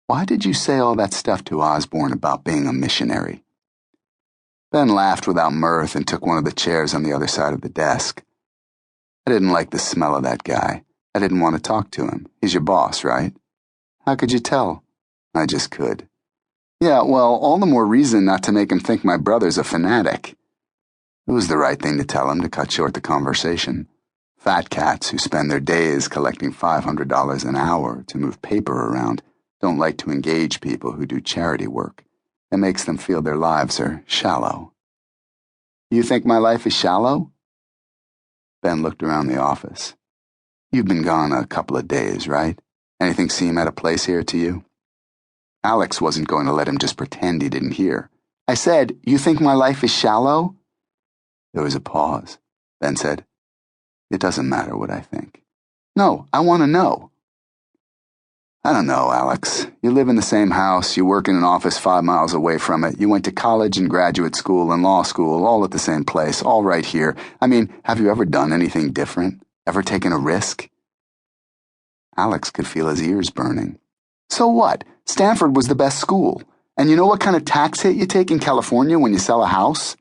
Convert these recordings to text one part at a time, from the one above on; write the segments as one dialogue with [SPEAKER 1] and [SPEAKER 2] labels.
[SPEAKER 1] Why did you say all that stuff to Osborne about being a missionary? Ben laughed without mirth and took one of the chairs on the other side of the desk. I didn't like the smell of that guy. I didn't want to talk to him. He's your boss, right? How could you tell? I just could. Yeah, well, all the more reason not to make him think my brother's a fanatic. It was the right thing to tell him to cut short the conversation. Fat cats who spend their days collecting $500 an hour to move paper around don't like to engage people who do charity work. It makes them feel their lives are shallow. You think my life is shallow? Ben looked around the office. You've been gone a couple of days, right? Anything seem out of place here to you? Alex wasn't going to let him just pretend he didn't hear. I said, you think my life is shallow? There was a pause. Ben said, it doesn't matter what I think. No, I want to know. I don't know, Alex. You live in the same house, you work in an office 5 miles away from it, you went to college and graduate school and law school, all at the same place, all right here. I mean, have you ever done anything different? Ever taken a risk? Alex could feel his ears burning. So what? Stanford was the best school. And you know what kind of tax hit you take in California when you sell a house?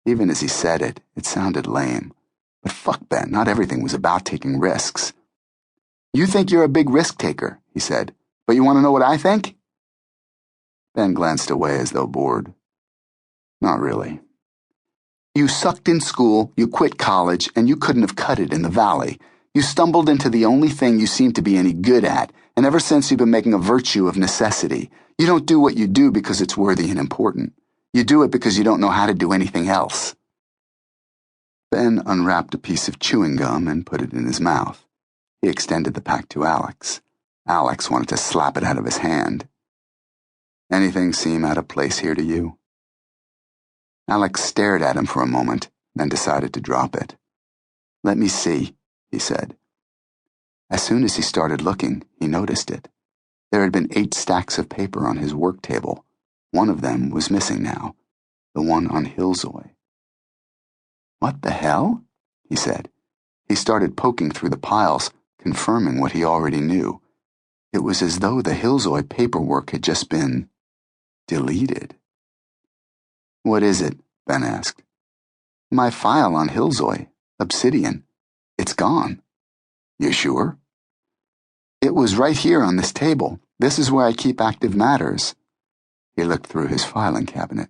[SPEAKER 1] Even as he said it, it sounded lame. But fuck Ben, not everything was about taking risks. You think you're a big risk taker, he said, but you want to know what I think? Ben glanced away as though bored. Not really. You sucked in school, you quit college, and you couldn't have cut it in the valley. You stumbled into the only thing you seem to be any good at, and ever since you've been making a virtue of necessity. You don't do what you do because it's worthy and important. You do it because you don't know how to do anything else. Ben unwrapped a piece of chewing gum and put it in his mouth. He extended the pack to Alex. Alex wanted to slap it out of his hand. Anything seem out of place here to you? Alex stared at him for a moment, then decided to drop it. Let me see, he said. As soon as he started looking, he noticed it. There had been 8 stacks of paper on his work table. One of them was missing now, the one on Hillzoy. What the hell? He said. He started poking through the piles, confirming what he already knew. It was as though the Hillzoy paperwork had just been deleted. What is it? Ben asked. My file on Hillzoy, Obsidian. It's gone. You sure? It was right here on this table. This is where I keep active matters. He looked through his filing cabinet.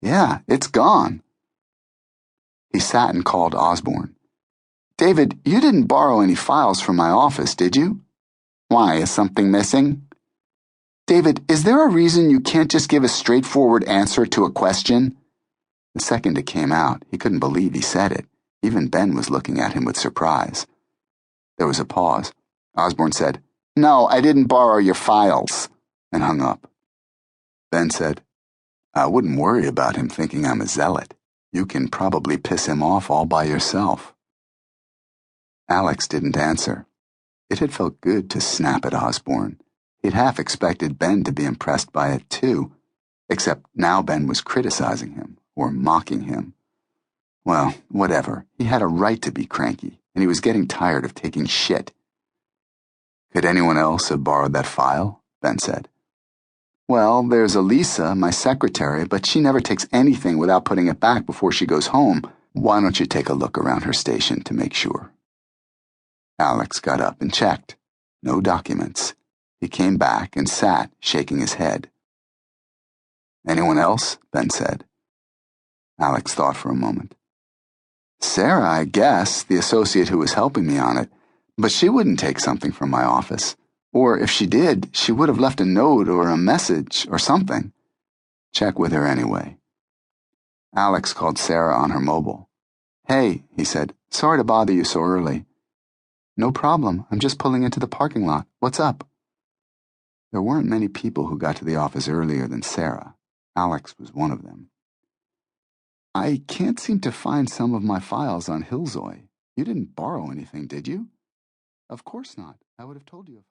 [SPEAKER 1] Yeah, it's gone. He sat and called Osborne. David, you didn't borrow any files from my office, did you? Why, is something missing? David, is there a reason you can't just give a straightforward answer to a question? The second it came out, he couldn't believe he said it. Even Ben was looking at him with surprise. There was a pause. Osborne said, No, I didn't borrow your files, and hung up. Ben said, I wouldn't worry about him thinking I'm a zealot. You can probably piss him off all by yourself. Alex didn't answer. It had felt good to snap at Osborne. He'd half expected Ben to be impressed by it too, except now Ben was criticizing him, or mocking him. Well, whatever. He had a right to be cranky, and he was getting tired of taking shit. Could anyone else have borrowed that file? Ben said. Well, there's Elisa, my secretary, but she never takes anything without putting it back before she goes home. Why don't you take a look around her station to make sure? Alex got up and checked. No documents. He came back and sat, shaking his head. Anyone else? Ben said. Alex thought for a moment. Sarah, I guess, the associate who was helping me on it, but she wouldn't take something from my office. Or if she did, she would have left a note or a message or something. Check with her anyway. Alex called Sarah on her mobile. Hey, he said, sorry to bother you so early. No problem, I'm just pulling into the parking lot. What's up? There weren't many people who got to the office earlier than Sarah. Alex was one of them. I can't seem to find some of my files on Hillzoy. You didn't borrow anything, did you? Of course not. I would have told you if I